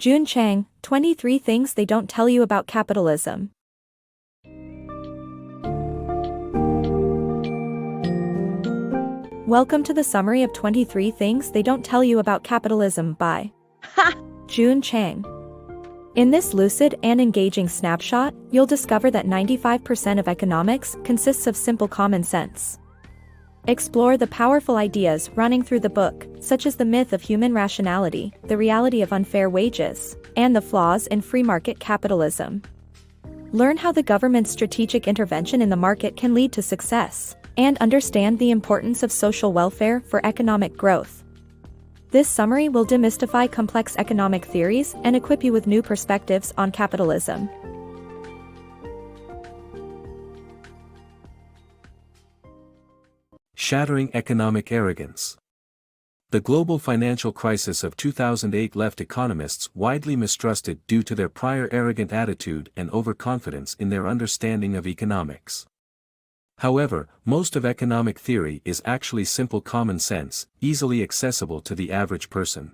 Ha-Joon Chang, 23 Things They Don't Tell You About Capitalism. Welcome to the summary of 23 Things They Don't Tell You About Capitalism by Ha-Joon Chang. In this lucid and engaging snapshot, you'll discover that 95% of economics consists of simple common sense. Explore the powerful ideas running through the book, such as the myth of human rationality, the reality of unfair wages, and the flaws in free market capitalism. Learn how the government's strategic intervention in the market can lead to success, and understand the importance of social welfare for economic growth. This summary will demystify complex economic theories and equip you with new perspectives on capitalism. Shattering economic arrogance. The global financial crisis of 2008 left economists widely mistrusted due to their prior arrogant attitude and overconfidence in their understanding of economics. However, most of economic theory is actually simple common sense, easily accessible to the average person.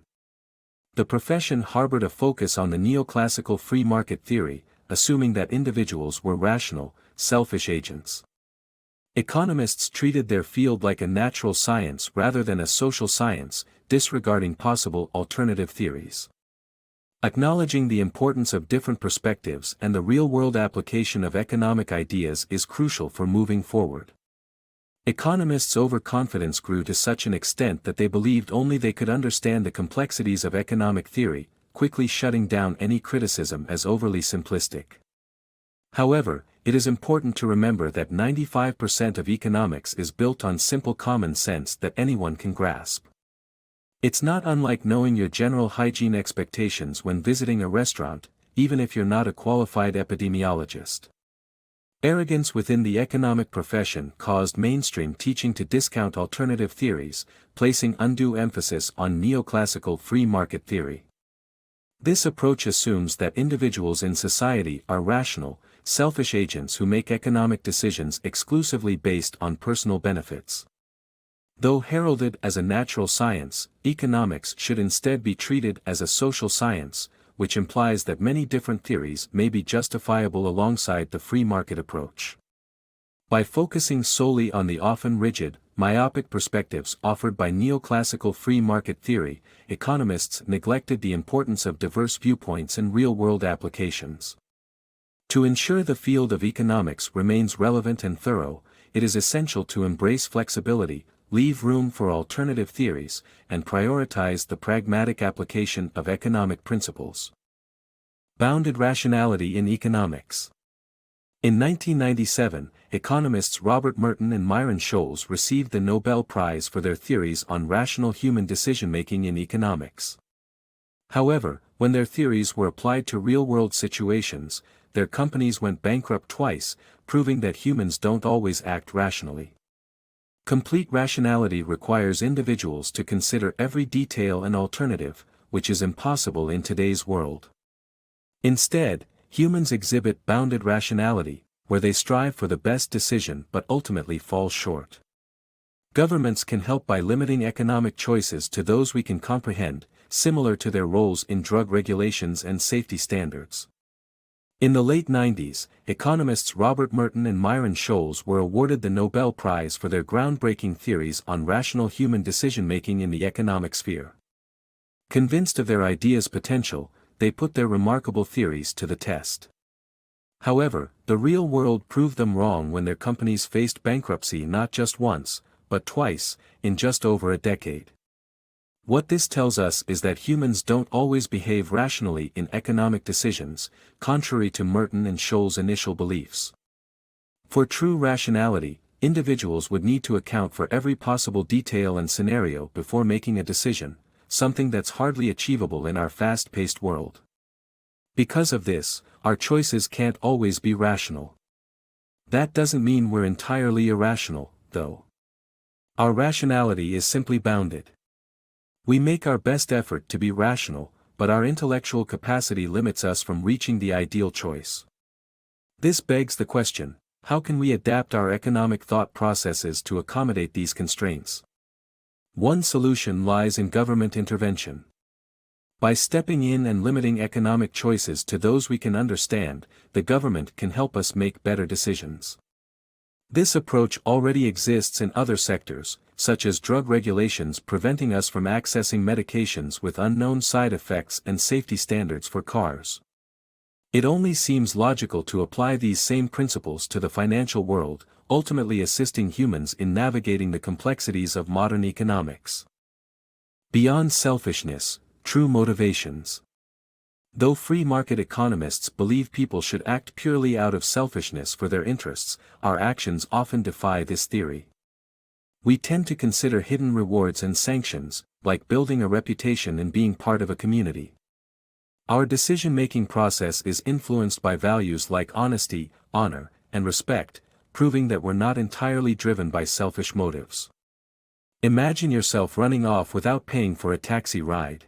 The profession harbored a focus on the neoclassical free market theory, assuming that individuals were rational, selfish agents. Economists treated their field like a natural science rather than a social science, disregarding possible alternative theories. Acknowledging the importance of different perspectives and the real-world application of economic ideas is crucial for moving forward. Economists' overconfidence grew to such an extent that they believed only they could understand the complexities of economic theory, quickly shutting down any criticism as overly simplistic. However, it is important to remember that 95% of economics is built on simple common sense that anyone can grasp. It's not unlike knowing your general hygiene expectations when visiting a restaurant, even if you're not a qualified epidemiologist. Arrogance within the economic profession caused mainstream teaching to discount alternative theories, placing undue emphasis on neoclassical free market theory. This approach assumes that individuals in society are rational, selfish agents who make economic decisions exclusively based on personal benefits. Though heralded as a natural science, economics should instead be treated as a social science, which implies that many different theories may be justifiable alongside the free market approach. By focusing solely on the often rigid, myopic perspectives offered by neoclassical free market theory, economists neglected the importance of diverse viewpoints and real-world applications. To ensure the field of economics remains relevant and thorough, it is essential to embrace flexibility, leave room for alternative theories, and prioritize the pragmatic application of economic principles. Bounded rationality in economics. In 1997, economists Robert Merton and Myron Scholes received the Nobel Prize for their theories on rational human decision-making in economics. However, when their theories were applied to real-world situations, their companies went bankrupt twice, proving that humans don't always act rationally. Complete rationality requires individuals to consider every detail and alternative, which is impossible in today's world. Instead, humans exhibit bounded rationality, where they strive for the best decision but ultimately fall short. Governments can help by limiting economic choices to those we can comprehend, similar to their roles in drug regulations and safety standards. In the late 90s, economists Robert Merton and Myron Scholes were awarded the Nobel Prize for their groundbreaking theories on rational human decision-making in the economic sphere. Convinced of their ideas' potential, they put their remarkable theories to the test. However, the real world proved them wrong when their companies faced bankruptcy not just once, but twice, in just over a decade. What this tells us is that humans don't always behave rationally in economic decisions, contrary to Merton and Scholes' initial beliefs. For true rationality, individuals would need to account for every possible detail and scenario before making a decision, something that's hardly achievable in our fast-paced world. Because of this, our choices can't always be rational. That doesn't mean we're entirely irrational, though. Our rationality is simply bounded. We make our best effort to be rational, but our intellectual capacity limits us from reaching the ideal choice. This begs the question, how can we adapt our economic thought processes to accommodate these constraints? One solution lies in government intervention. By stepping in and limiting economic choices to those we can understand, the government can help us make better decisions. This approach already exists in other sectors, such as drug regulations preventing us from accessing medications with unknown side effects and safety standards for cars. It only seems logical to apply these same principles to the financial world, ultimately assisting humans in navigating the complexities of modern economics. Beyond selfishness, true motivations. Though free market economists believe people should act purely out of selfishness for their interests, our actions often defy this theory. We tend to consider hidden rewards and sanctions, like building a reputation and being part of a community. Our decision-making process is influenced by values like honesty, honor, and respect, proving that we're not entirely driven by selfish motives. Imagine yourself running off without paying for a taxi ride.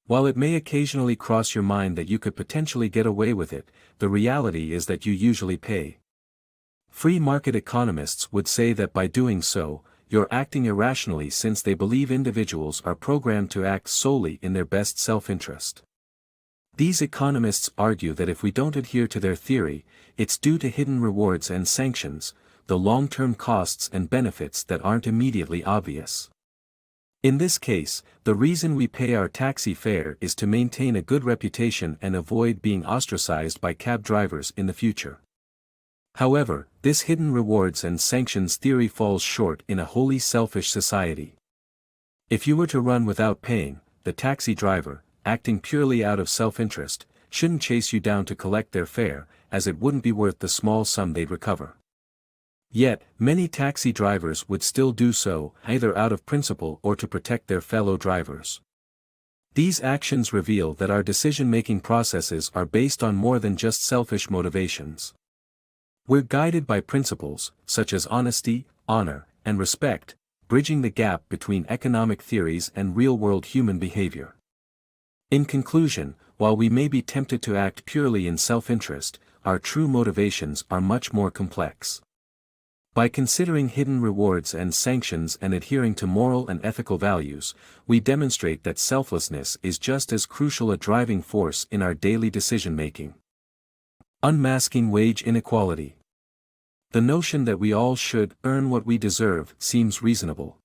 While it may occasionally cross your mind that you could potentially get away with it, the reality is that you usually pay. Free market economists would say that by doing so, you're acting irrationally since they believe individuals are programmed to act solely in their best self-interest. These economists argue that if we don't adhere to their theory, it's due to hidden rewards and sanctions, the long-term costs and benefits that aren't immediately obvious. In this case, the reason we pay our taxi fare is to maintain a good reputation and avoid being ostracized by cab drivers in the future. However, this hidden rewards and sanctions theory falls short in a wholly selfish society. If you were to run without paying, the taxi driver, acting purely out of self-interest, shouldn't chase you down to collect their fare, as it wouldn't be worth the small sum they'd recover. Yet, many taxi drivers would still do so, either out of principle or to protect their fellow drivers. These actions reveal that our decision-making processes are based on more than just selfish motivations. We're guided by principles, such as honesty, honor, and respect, bridging the gap between economic theories and real-world human behavior. In conclusion, while we may be tempted to act purely in self-interest, our true motivations are much more complex. By considering hidden rewards and sanctions and adhering to moral and ethical values, we demonstrate that selflessness is just as crucial a driving force in our daily decision-making. Unmasking wage inequality. The notion that we all should earn what we deserve seems reasonable.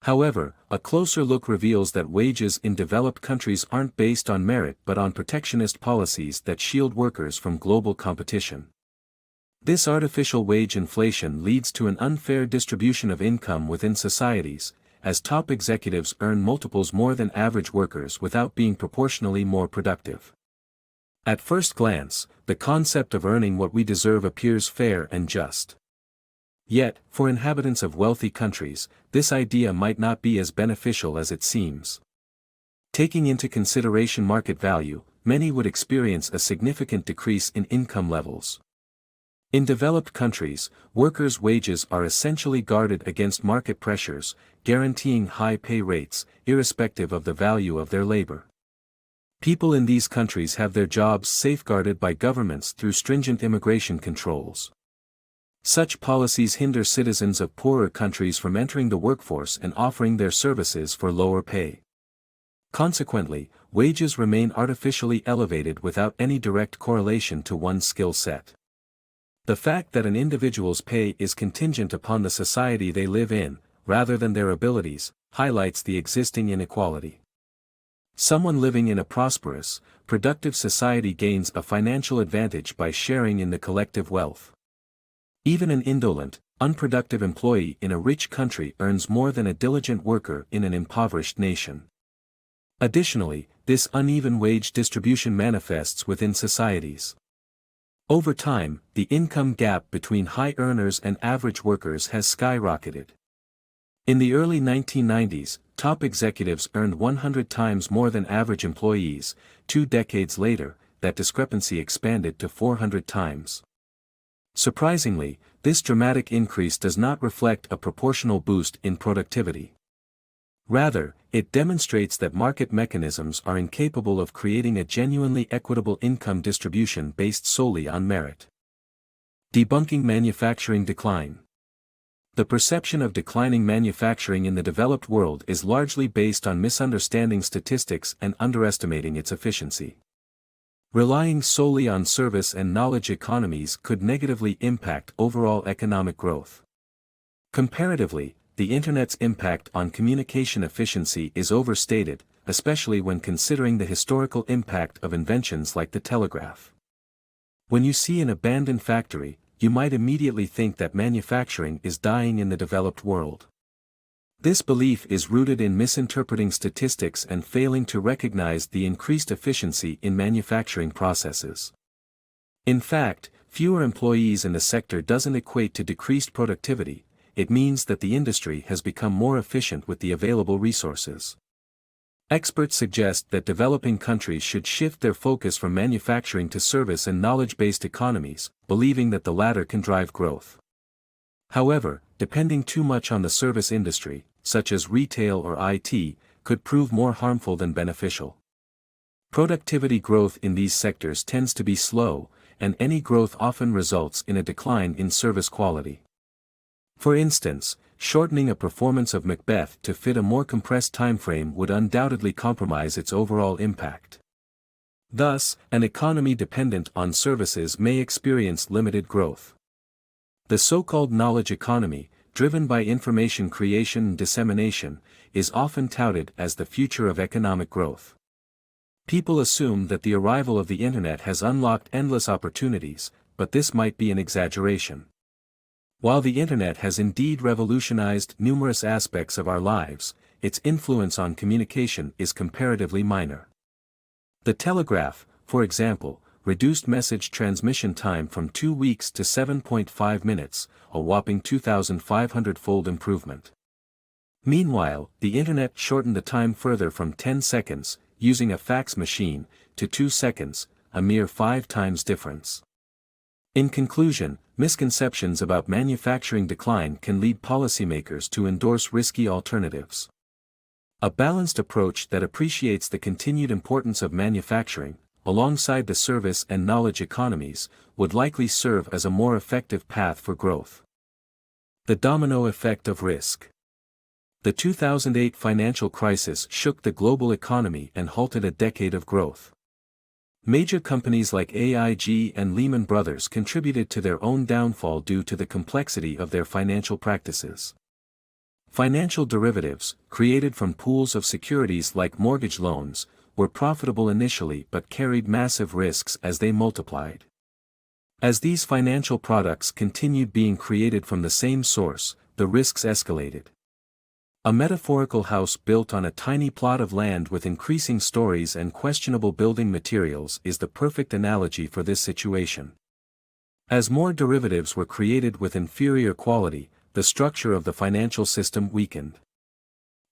However, a closer look reveals that wages in developed countries aren't based on merit but on protectionist policies that shield workers from global competition. This artificial wage inflation leads to an unfair distribution of income within societies, as top executives earn multiples more than average workers without being proportionally more productive. At first glance, the concept of earning what we deserve appears fair and just. Yet, for inhabitants of wealthy countries, this idea might not be as beneficial as it seems. Taking into consideration market value, many would experience a significant decrease in income levels. In developed countries, workers' wages are essentially guarded against market pressures, guaranteeing high pay rates, irrespective of the value of their labor. People in these countries have their jobs safeguarded by governments through stringent immigration controls. Such policies hinder citizens of poorer countries from entering the workforce and offering their services for lower pay. Consequently, wages remain artificially elevated without any direct correlation to one's skill set. The fact that an individual's pay is contingent upon the society they live in, rather than their abilities, highlights the existing inequality. Someone living in a prosperous, productive society gains a financial advantage by sharing in the collective wealth. Even an indolent, unproductive employee in a rich country earns more than a diligent worker in an impoverished nation. Additionally, this uneven wage distribution manifests within societies. Over time, the income gap between high earners and average workers has skyrocketed. In the early 1990s, top executives earned 100 times more than average employees. 2 decades later, that discrepancy expanded to 400 times. Surprisingly, this dramatic increase does not reflect a proportional boost in productivity. Rather, it demonstrates that market mechanisms are incapable of creating a genuinely equitable income distribution based solely on merit. Debunking manufacturing decline. The perception of declining manufacturing in the developed world is largely based on misunderstanding statistics and underestimating its efficiency. Relying solely on service and knowledge economies could negatively impact overall economic growth. Comparatively, the Internet's impact on communication efficiency is overstated, especially when considering the historical impact of inventions like the telegraph. When you see an abandoned factory, you might immediately think that manufacturing is dying in the developed world. This belief is rooted in misinterpreting statistics and failing to recognize the increased efficiency in manufacturing processes. In fact, fewer employees in the sector doesn't equate to decreased productivity, it means that the industry has become more efficient with the available resources. Experts suggest that developing countries should shift their focus from manufacturing to service and knowledge-based economies, believing that the latter can drive growth. However, depending too much on the service industry, such as retail or IT, could prove more harmful than beneficial. Productivity growth in these sectors tends to be slow, and any growth often results in a decline in service quality. For instance, shortening a performance of Macbeth to fit a more compressed timeframe would undoubtedly compromise its overall impact. Thus, an economy dependent on services may experience limited growth. The so-called knowledge economy, driven by information creation and dissemination, is often touted as the future of economic growth. People assume that the arrival of the Internet has unlocked endless opportunities, but this might be an exaggeration. While the Internet has indeed revolutionized numerous aspects of our lives, its influence on communication is comparatively minor. The telegraph, for example, reduced message transmission time from 2 weeks to 7.5 minutes, a whopping 2,500-fold improvement. Meanwhile, the Internet shortened the time further from 10 seconds, using a fax machine, to 2 seconds, a mere 5 times difference. In conclusion, misconceptions about manufacturing decline can lead policymakers to endorse risky alternatives. A balanced approach that appreciates the continued importance of manufacturing, alongside the service and knowledge economies, would likely serve as a more effective path for growth. The domino effect of risk. The 2008 financial crisis shook the global economy and halted a decade of growth. Major companies like AIG and Lehman Brothers contributed to their own downfall due to the complexity of their financial practices. Financial derivatives, created from pools of securities like mortgage loans, were profitable initially but carried massive risks as they multiplied. As these financial products continued being created from the same source, the risks escalated. A metaphorical house built on a tiny plot of land with increasing stories and questionable building materials is the perfect analogy for this situation. As more derivatives were created with inferior quality, the structure of the financial system weakened.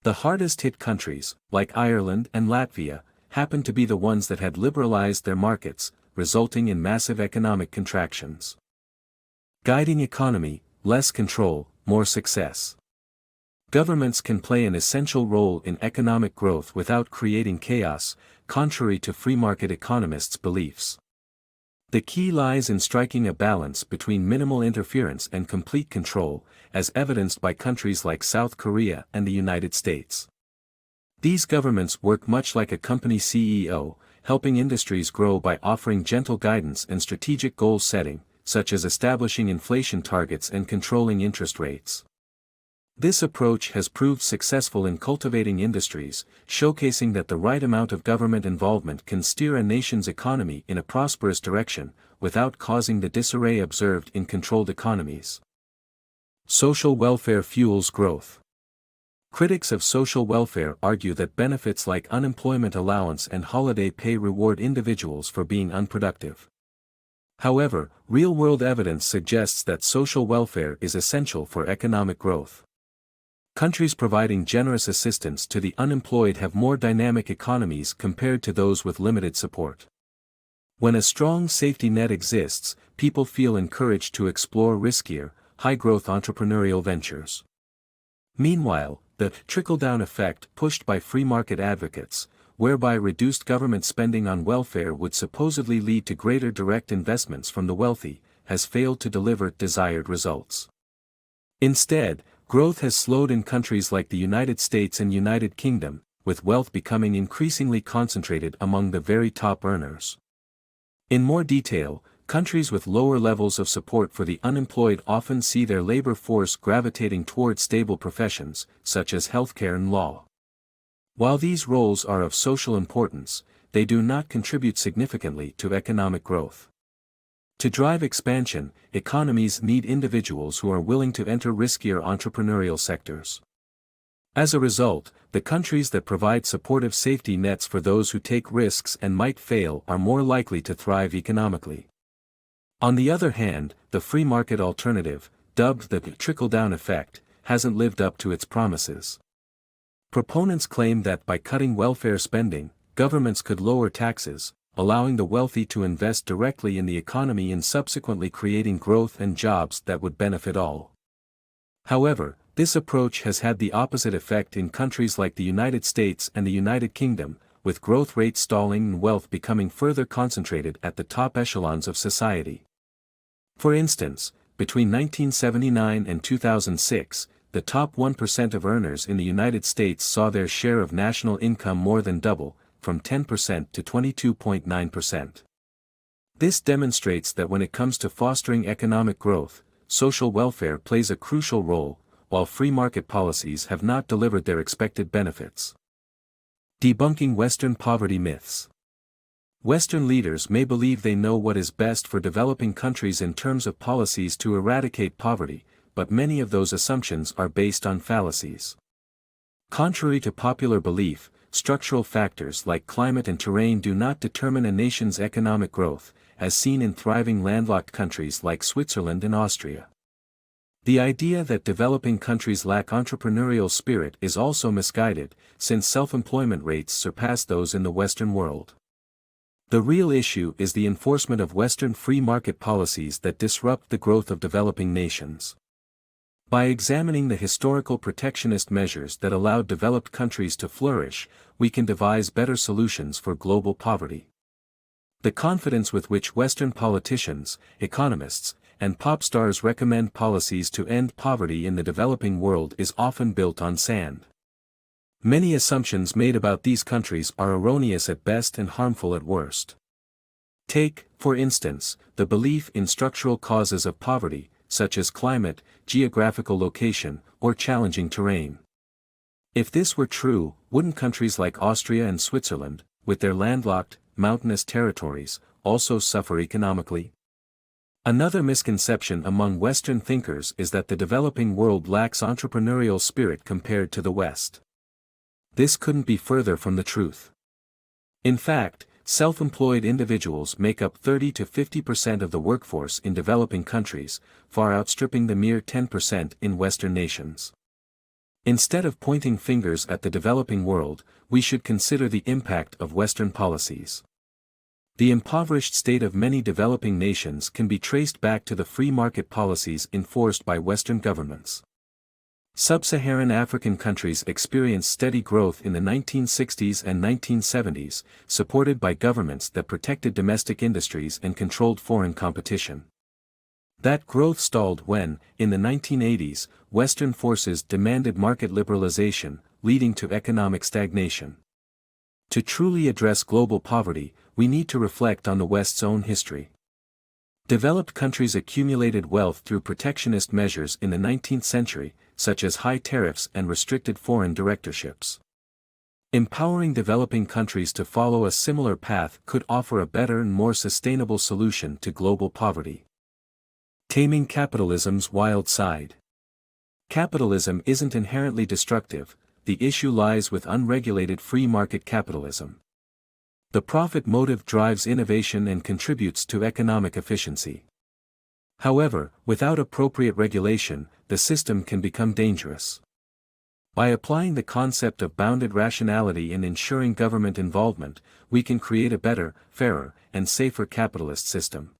The hardest-hit countries, like Ireland and Latvia, happened to be the ones that had liberalized their markets, resulting in massive economic contractions. Guiding economy, less control, more success. Governments can play an essential role in economic growth without creating chaos, contrary to free market economists' beliefs. The key lies in striking a balance between minimal interference and complete control, as evidenced by countries like South Korea and the United States. These governments work much like a company CEO, helping industries grow by offering gentle guidance and strategic goal setting, such as establishing inflation targets and controlling interest rates. This approach has proved successful in cultivating industries, showcasing that the right amount of government involvement can steer a nation's economy in a prosperous direction, without causing the disarray observed in controlled economies. Social welfare fuels growth. Critics of social welfare argue that benefits like unemployment allowance and holiday pay reward individuals for being unproductive. However, real-world evidence suggests that social welfare is essential for economic growth. Countries providing generous assistance to the unemployed have more dynamic economies compared to those with limited support. When a strong safety net exists, people feel encouraged to explore riskier, high-growth entrepreneurial ventures. Meanwhile, the trickle-down effect pushed by free market advocates, whereby reduced government spending on welfare would supposedly lead to greater direct investments from the wealthy, has failed to deliver desired results. Instead, growth has slowed in countries like the United States and United Kingdom, with wealth becoming increasingly concentrated among the very top earners. In more detail, countries with lower levels of support for the unemployed often see their labor force gravitating toward stable professions, such as healthcare and law. While these roles are of social importance, they do not contribute significantly to economic growth. To drive expansion, economies need individuals who are willing to enter riskier entrepreneurial sectors. As a result, the countries that provide supportive safety nets for those who take risks and might fail are more likely to thrive economically. On the other hand, the free market alternative, dubbed the trickle-down effect, hasn't lived up to its promises. Proponents claim that by cutting welfare spending, governments could lower taxes, allowing the wealthy to invest directly in the economy and subsequently creating growth and jobs that would benefit all. However, this approach has had the opposite effect in countries like the United States and the United Kingdom, with growth rates stalling and wealth becoming further concentrated at the top echelons of society. For instance, between 1979 and 2006, the top 1% of earners in the United States saw their share of national income more than double, from 10% to 22.9%. This demonstrates that when it comes to fostering economic growth, social welfare plays a crucial role, while free market policies have not delivered their expected benefits. Debunking Western poverty myths. Western leaders may believe they know what is best for developing countries in terms of policies to eradicate poverty, but many of those assumptions are based on fallacies. Contrary to popular belief, structural factors like climate and terrain do not determine a nation's economic growth, as seen in thriving landlocked countries like Switzerland and Austria. The idea that developing countries lack entrepreneurial spirit is also misguided, since self-employment rates surpass those in the Western world. The real issue is the enforcement of Western free market policies that disrupt the growth of developing nations. By examining the historical protectionist measures that allowed developed countries to flourish, we can devise better solutions for global poverty. The confidence with which Western politicians, economists, and pop stars recommend policies to end poverty in the developing world is often built on sand. Many assumptions made about these countries are erroneous at best and harmful at worst. Take, for instance, the belief in structural causes of poverty, such as climate, geographical location, or challenging terrain. If this were true, wouldn't countries like Austria and Switzerland, with their landlocked, mountainous territories, also suffer economically? Another misconception among Western thinkers is that the developing world lacks entrepreneurial spirit compared to the West. This couldn't be further from the truth. In fact, self-employed individuals make up 30 to 50% of the workforce in developing countries, far outstripping the mere 10% in Western nations. Instead of pointing fingers at the developing world, we should consider the impact of Western policies. The impoverished state of many developing nations can be traced back to the free market policies enforced by Western governments. Sub-Saharan African countries experienced steady growth in the 1960s and 1970s, supported by governments that protected domestic industries and controlled foreign competition. That growth stalled when, in the 1980s, Western forces demanded market liberalization, leading to economic stagnation. To truly address global poverty, we need to reflect on the West's own history. Developed countries accumulated wealth through protectionist measures in the 19th century, such as high tariffs and restricted foreign directorships. Empowering developing countries to follow a similar path could offer a better and more sustainable solution to global poverty. Taming capitalism's wild side. Capitalism isn't inherently destructive, the issue lies with unregulated free market capitalism. The profit motive drives innovation and contributes to economic efficiency. However, without appropriate regulation, the system can become dangerous. By applying the concept of bounded rationality and ensuring government involvement, we can create a better, fairer, and safer capitalist system.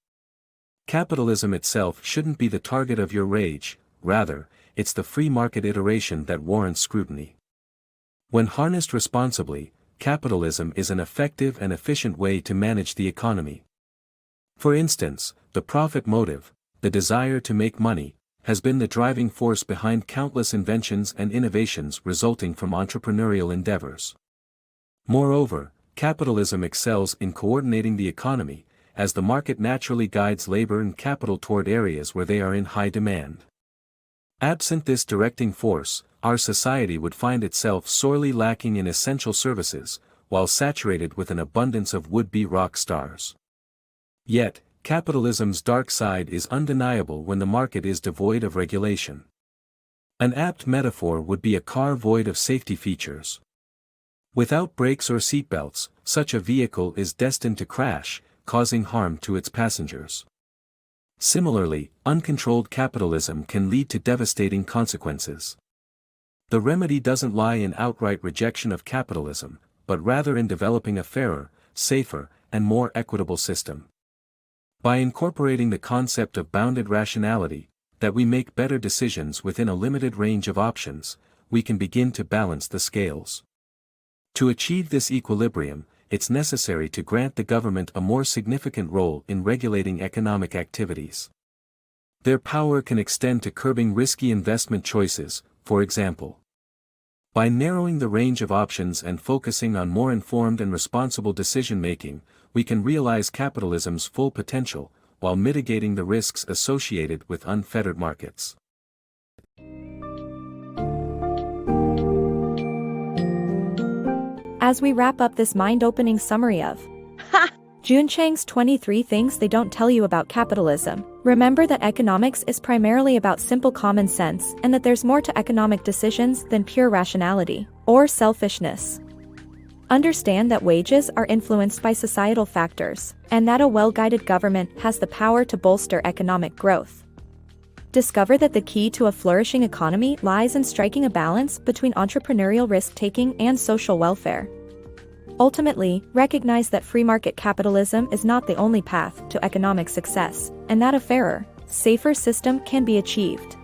Capitalism itself shouldn't be the target of your rage, rather, it's the free market iteration that warrants scrutiny. When harnessed responsibly, capitalism is an effective and efficient way to manage the economy. For instance, the profit motive, the desire to make money, has been the driving force behind countless inventions and innovations resulting from entrepreneurial endeavors. Moreover, capitalism excels in coordinating the economy, as the market naturally guides labor and capital toward areas where they are in high demand. Absent this directing force, our society would find itself sorely lacking in essential services, while saturated with an abundance of would-be rock stars. Yet, capitalism's dark side is undeniable when the market is devoid of regulation. An apt metaphor would be a car void of safety features. Without brakes or seatbelts, such a vehicle is destined to crash, causing harm to its passengers. Similarly, uncontrolled capitalism can lead to devastating consequences. The remedy doesn't lie in outright rejection of capitalism, but rather in developing a fairer, safer, and more equitable system. By incorporating the concept of bounded rationality, that we make better decisions within a limited range of options, we can begin to balance the scales. To achieve this equilibrium, it's necessary to grant the government a more significant role in regulating economic activities. Their power can extend to curbing risky investment choices, for example. By narrowing the range of options and focusing on more informed and responsible decision-making, we can realize capitalism's full potential, while mitigating the risks associated with unfettered markets. As we wrap up this mind-opening summary of Ha-Joon Chang's 23 Things They Don't Tell You About Capitalism, remember that economics is primarily about simple common sense and that there's more to economic decisions than pure rationality or selfishness. Understand that wages are influenced by societal factors, and that a well-guided government has the power to bolster economic growth. Discover that the key to a flourishing economy lies in striking a balance between entrepreneurial risk-taking and social welfare. Ultimately, recognize that free market capitalism is not the only path to economic success, and that a fairer, safer system can be achieved.